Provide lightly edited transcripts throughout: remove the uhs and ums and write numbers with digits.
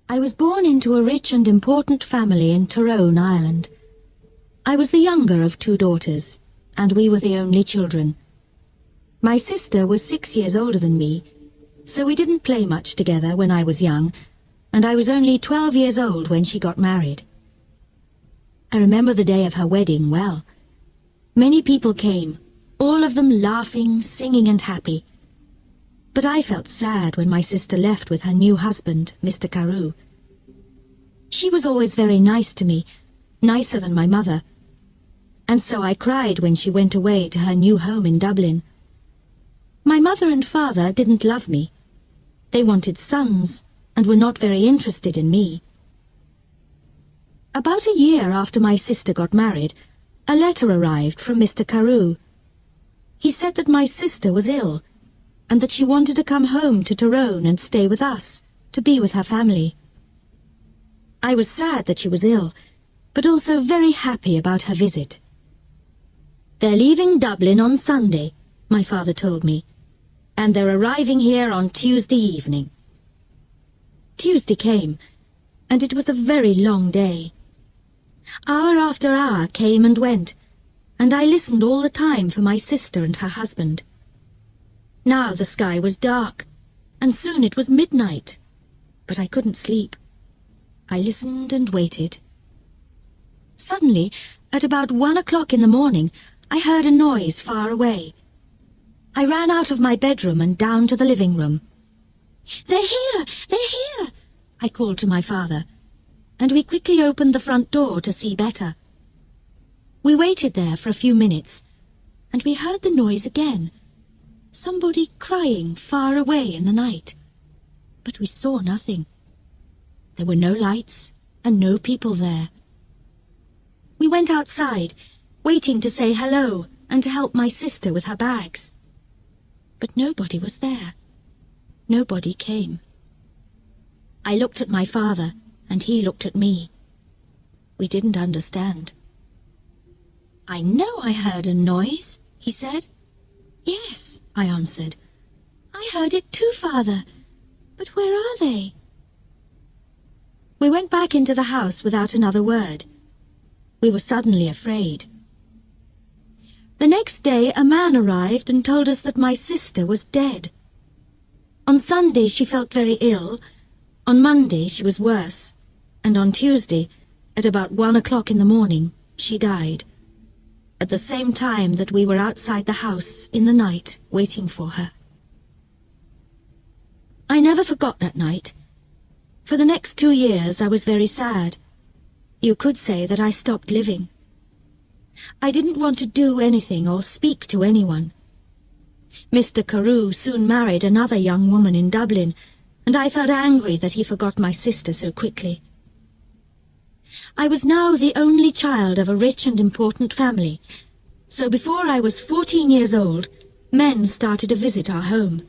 I was born into a rich and important family in Tyrone, Ireland. I was the younger of 2 daughters, and we were the only children. My sister was 6 years older than me, so we didn't play much together when I was young, and I was only 12 years old when she got married. I remember the day of her wedding well. Many people came, all of them laughing, singing and happy. But I felt sad when my sister left with her new husband, Mr. Carew. She was always very nice to me, nicer than my mother, and so I cried when she went away to her new home in Dublin. My mother and father didn't love me. They wanted sons and were not very interested in me. About a year after my sister got married, a letter arrived from Mr. Carew. He said that my sister was ill, and that she wanted to come home to Tyrone and stay with us, to be with her family. I was sad that she was ill, but also very happy about her visit. "They're leaving Dublin on Sunday," my father told me, "and they're arriving here on Tuesday evening." Tuesday came, and it was a very long day. Hour after hour came and went, and I listened all the time for my sister and her husband. Now the sky was dark, and soon it was midnight, but I couldn't sleep. I listened and waited. Suddenly, at about 1 o'clock in the morning, I heard a noise far away. I ran out of my bedroom and down to the living room. "They're here! They're here!" I called to my father, and we quickly opened the front door to see better. We waited there for a few minutes, and we heard the noise again. Somebody crying far away in the night. But we saw nothing. There were no lights and no people there. We went outside, waiting to say hello and to help my sister with her bags. But nobody was there. Nobody came. I looked at my father, and he looked at me. We didn't understand. "I know I heard a noise," he said. "Yes," I answered. "I heard it too, Father. But where are they?" We went back into the house without another word. We were suddenly afraid. The next day a man arrived and told us that my sister was dead. On Sunday she felt very ill, on Monday she was worse, and on Tuesday, at about 1 o'clock in the morning, she died, at the same time that we were outside the house in the night waiting for her. I never forgot that night. For the next 2 years I was very sad. You could say that I stopped living. I didn't want to do anything or speak to anyone. Mr. Carew soon married another young woman in Dublin, and I felt angry that he forgot my sister so quickly. I was now the only child of a rich and important family, so before I was 14 years old, men started to visit our home.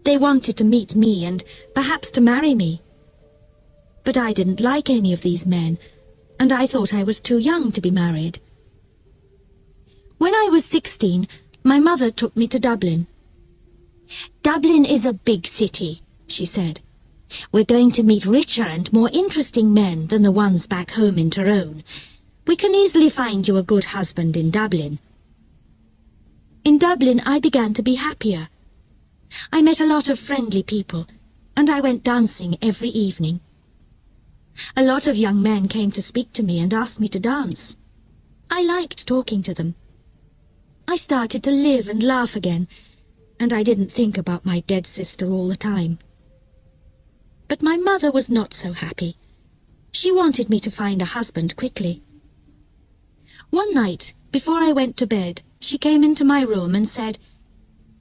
They wanted to meet me and perhaps to marry me. But I didn't like any of these men, and I thought I was too young to be married. When I was 16, my mother took me to Dublin. "Dublin is a big city," she said. "We're going to meet richer and more interesting men than the ones back home in Tyrone. We can easily find you a good husband in Dublin." In Dublin, I began to be happier. I met a lot of friendly people, and I went dancing every evening. A lot of young men came to speak to me and asked me to dance. I liked talking to them. I started to live and laugh again, and I didn't think about my dead sister all the time. But my mother was not so happy. She wanted me to find a husband quickly. One night, before I went to bed, she came into my room and said,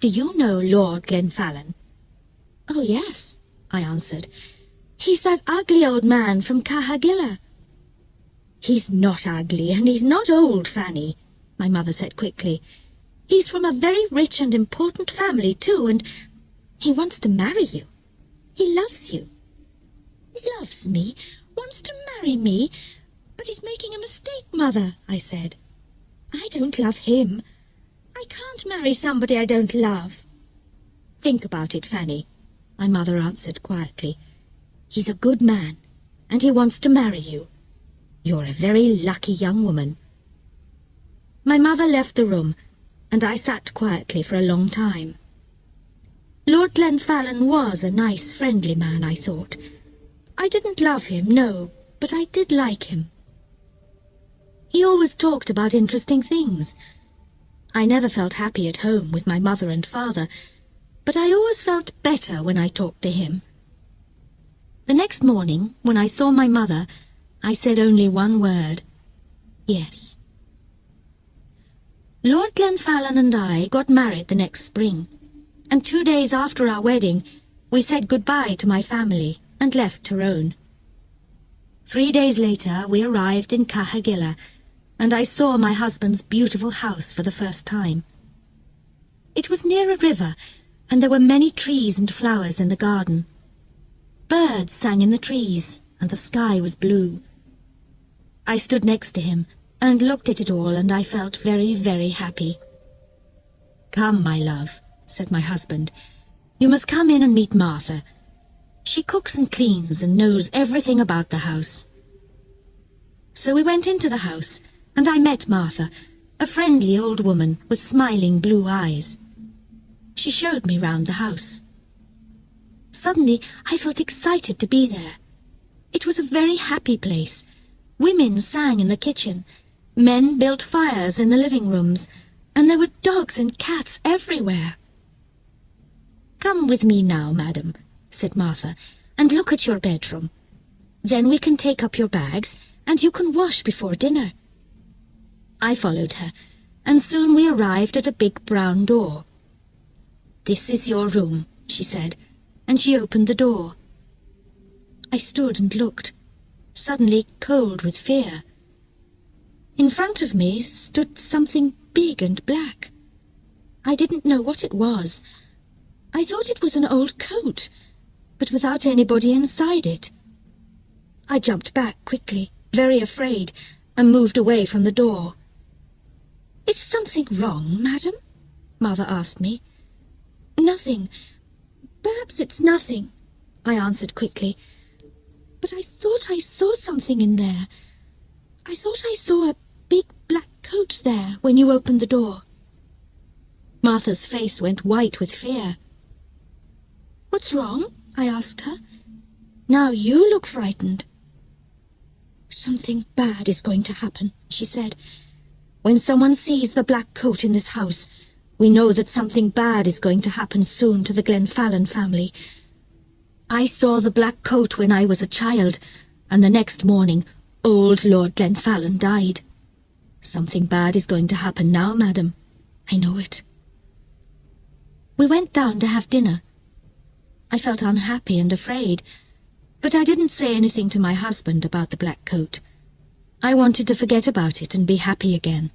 "Do you know Lord Glenfallen?" "Oh, yes," I answered. "He's that ugly old man from Cahagilla." "He's not ugly, and he's not old, Fanny," my mother said quickly. "He's from a very rich and important family, too, and he wants to marry you. He loves you." "Loves me? Wants to marry me? But he's making a mistake, Mother," I said. "I don't love him. I can't marry somebody I don't love." "Think about it, Fanny," my mother answered quietly. He's a good man, and he wants to marry you. You're a very lucky young woman." My mother left the room, and I sat quietly for a long time. Lord Glenfallen was a nice, friendly man, I thought. I didn't love him, no, but I did like him. He always talked about interesting things. I never felt happy at home with my mother and father, but I always felt better when I talked to him. The next morning, when I saw my mother, I said only one word: yes. Lord Glenfallen and I got married the next spring, and 2 days after our wedding, we said goodbye to my family and left Tyrone. 3 days later, we arrived in Cahagilla, and I saw my husband's beautiful house for the first time. It was near a river, and there were many trees and flowers in the garden. Birds sang in the trees, and the sky was blue. I stood next to him and looked at it all, and I felt very, very happy. "Come, my love," said my husband. "You must come in and meet Martha. She cooks and cleans and knows everything about the house." So we went into the house, and I met Martha, a friendly old woman with smiling blue eyes. She showed me round the house. Suddenly, I felt excited to be there. It was a very happy place. Women sang in the kitchen, men built fires in the living rooms, and there were dogs and cats everywhere. "Come with me now, madam," said Martha, "and look at your bedroom. Then we can take up your bags, and you can wash before dinner." I followed her, and soon we arrived at a big brown door. "This is your room," she said, and she opened the door. I stood and looked, suddenly cold with fear. In front of me stood something big and black. I didn't know what it was. I thought it was an old coat, but without anybody inside it. I jumped back quickly, very afraid, and moved away from the door. "Is something wrong, madam?" Mother asked me. "Nothing. Perhaps it's nothing," I answered quickly. "But I thought I saw something in there. I thought I saw a big black coat there when you opened the door." Martha's face went white with fear. "What's wrong?" I asked her. "Now you look frightened." "Something bad is going to happen," she said. "When someone sees the black coat in this house, we know that something bad is going to happen soon to the Glenfallen family. I saw the black coat when I was a child, and the next morning old Lord Glenfallen died. Something bad is going to happen now, madam. I know it." We went down to have dinner. I felt unhappy and afraid, but I didn't say anything to my husband about the black coat. I wanted to forget about it and be happy again.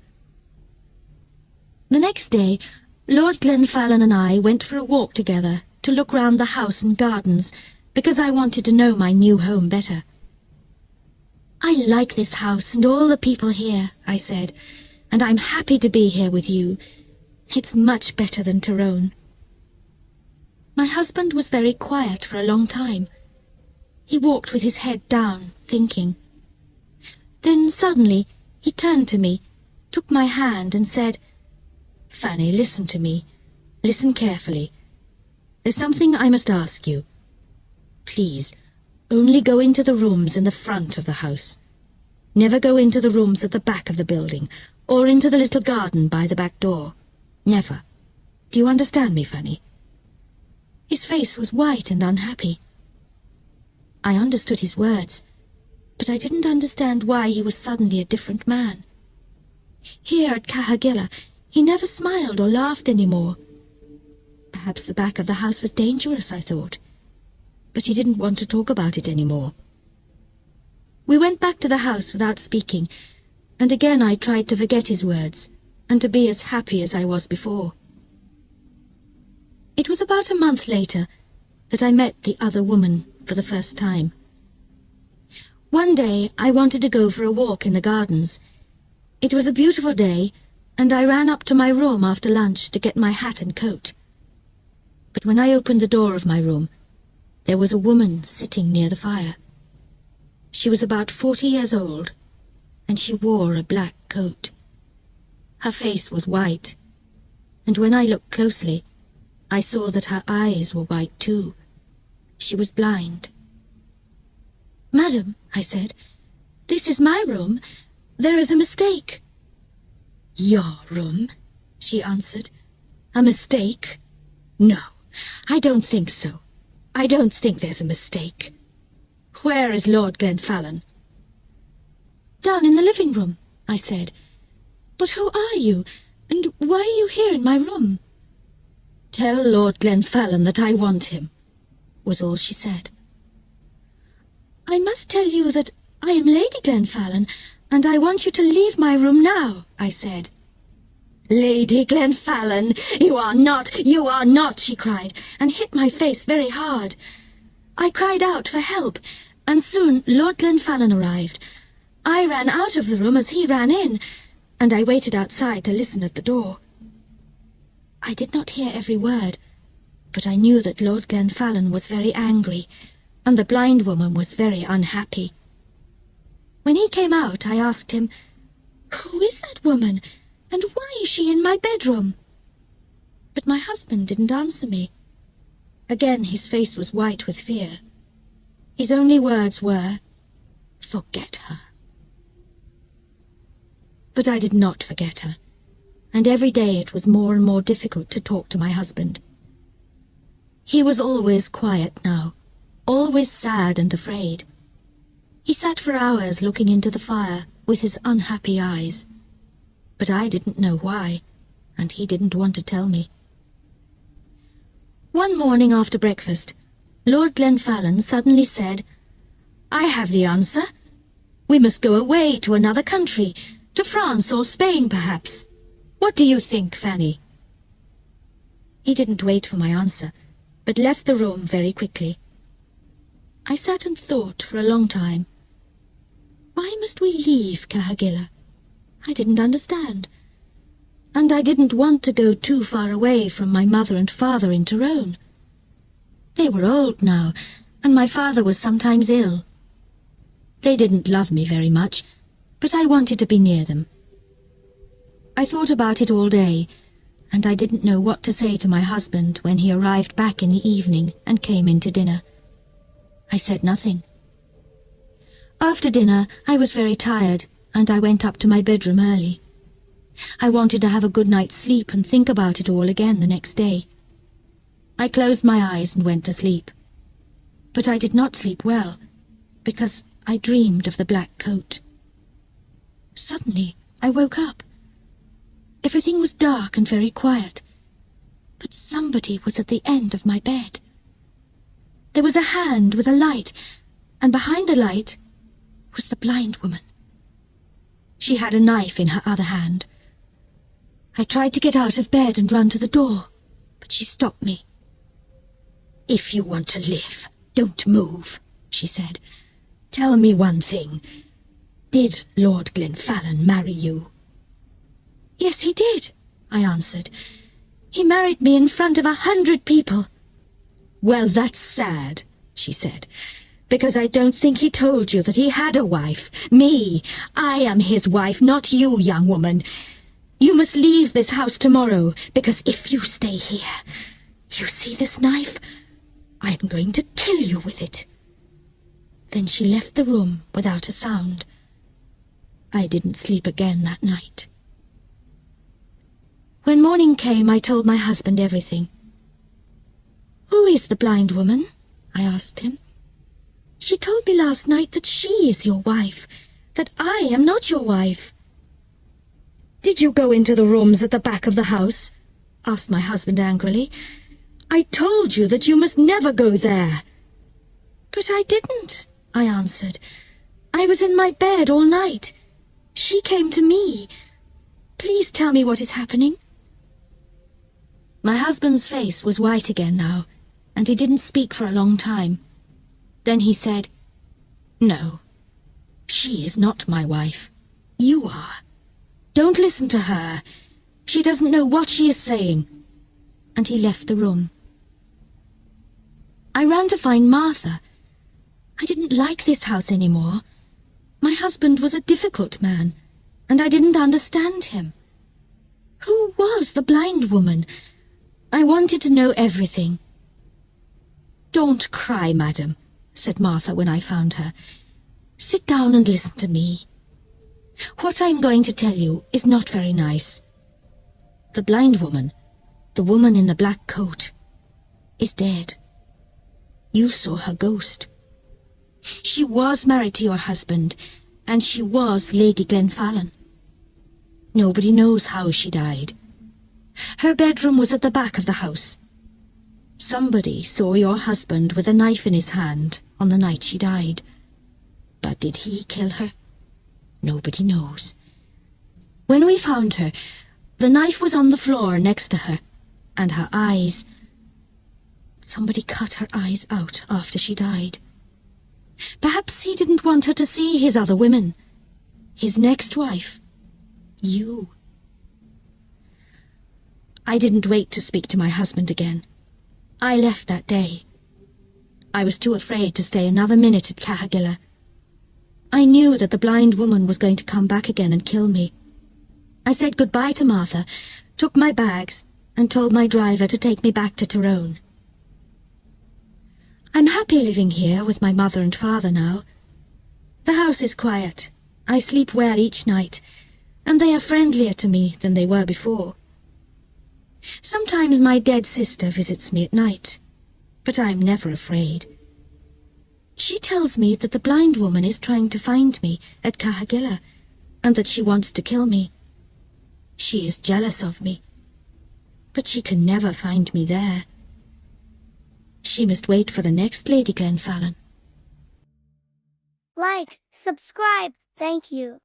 The next day, Lord Glenfallen and I went for a walk together to look round the house and gardens, because I wanted to know my new home better. "I like this house and all the people here," I said, "and I'm happy to be here with you. It's much better than Tyrone." My husband was very quiet for a long time. He walked with his head down, thinking. Then suddenly he turned to me, took my hand and said, "Fanny, listen to me. Listen carefully. There's something I must ask you. Please, only go into the rooms in the front of the house. Never go into the rooms at the back of the building, or into the little garden by the back door. Never. Do you understand me, Fanny?" His face was white and unhappy. I understood his words, but I didn't understand why he was suddenly a different man. Here at Cahagilla, he never smiled or laughed any more. Perhaps the back of the house was dangerous, I thought, but he didn't want to talk about it any more. We went back to the house without speaking, and again I tried to forget his words and to be as happy as I was before. It was about a month later that I met the other woman for the first time. One day I wanted to go for a walk in the gardens. It was a beautiful day, and I ran up to my room after lunch to get my hat and coat. But when I opened the door of my room, there was a woman sitting near the fire. She was about 40 years old, and she wore a black coat. Her face was white, and when I looked closely, I saw that her eyes were white too. She was blind. "Madam," I said, "this is my room. There is a mistake." "Your room?" she answered. "A mistake? No, I don't think so. I don't think there's a mistake. Where is Lord Glenfallen?" "Down in the living room," I said. "But who are you, and why are you here in my room?" "Tell Lord Glenfallen that I want him," was all she said. "I must tell you that I am Lady Glenfallen, and I want you to leave my room now," I said. "Lady Glenfallen, you are not," she cried, and hit my face very hard. I cried out for help, and soon Lord Glenfallen arrived. I ran out of the room as he ran in, and I waited outside to listen at the door. I did not hear every word, but I knew that Lord Glenfallen was very angry, and the blind woman was very unhappy. When he came out, I asked him, "Who is that woman, and why is she in my bedroom?" But my husband didn't answer me. Again his face was white with fear. His only words were, "Forget her." But I did not forget her, and every day it was more and more difficult to talk to my husband. He was always quiet now, always sad and afraid. He sat for hours looking into the fire with his unhappy eyes. But I didn't know why, and he didn't want to tell me. One morning after breakfast, Lord Glenfallen suddenly said, "I have the answer. We must go away to another country, to France or Spain perhaps. What do you think, Fanny?" He didn't wait for my answer, but left the room very quickly. I sat and thought for a long time. Why must we leave Cahagilla? I didn't understand. And I didn't want to go too far away from my mother and father in Tyrone. They were old now, and my father was sometimes ill. They didn't love me very much, but I wanted to be near them. I thought about it all day, and I didn't know what to say to my husband when he arrived back in the evening and came in to dinner. I said nothing. After dinner, I was very tired, and I went up to my bedroom early. I wanted to have a good night's sleep and think about it all again the next day. I closed my eyes and went to sleep. But I did not sleep well, because I dreamed of the black coat. Suddenly, I woke up. Everything was dark and very quiet, but somebody was at the end of my bed. There was a hand with a light, and behind the light was the blind woman. She had a knife in her other hand. I tried to get out of bed and run to the door, but she stopped me. "If you want to live, don't move," she said. "Tell me one thing. Did Lord Glenfallen marry you?" "Yes, he did," I answered. "He married me in front of 100 people." "Well, that's sad," she said, "because I don't think he told you that he had a wife. Me. I am his wife, not you, young woman. You must leave this house tomorrow, because if you stay here, you see this knife? I am going to kill you with it." Then she left the room without a sound. I didn't sleep again that night. When morning came, I told my husband everything. "Who is the blind woman?" I asked him. "She told me last night that she is your wife, that I am not your wife." "Did you go into the rooms at the back of the house?" asked my husband angrily. "I told you that you must never go there." "But I didn't," I answered. "I was in my bed all night. She came to me. Please tell me what is happening." My husband's face was white again now, and he didn't speak for a long time. Then he said, "No, she is not my wife. You are. Don't listen to her. She doesn't know what she is saying." And he left the room. I ran to find Martha. I didn't like this house anymore. My husband was a difficult man, and I didn't understand him. Who was the blind woman? I wanted to know everything. "Don't cry, madam," said Martha when I found her. "Sit down and listen to me. What I'm going to tell you is not very nice. The blind woman, the woman in the black coat, is dead. You saw her ghost. She was married to your husband, and she was Lady Glenfallen. Nobody knows how she died. Her bedroom was at the back of the house. Somebody saw your husband with a knife in his hand on the night she died. But did he kill her? Nobody knows. When we found her, the knife was on the floor next to her, and her eyes... Somebody cut her eyes out after she died. Perhaps he didn't want her to see his other women. His next wife. You. I didn't wait to speak to my husband again. I left that day. I was too afraid to stay another minute at Cahagilla. I knew that the blind woman was going to come back again and kill me. I said goodbye to Martha, took my bags, and told my driver to take me back to Tyrone. I'm happy living here with my mother and father now. The house is quiet. I sleep well each night, and they are friendlier to me than they were before. Sometimes my dead sister visits me at night, but I'm never afraid. She tells me that the blind woman is trying to find me at Cahagilla, and that she wants to kill me. She is jealous of me, but she can never find me there. She must wait for the next Lady Glenfallen. Like, subscribe, thank you.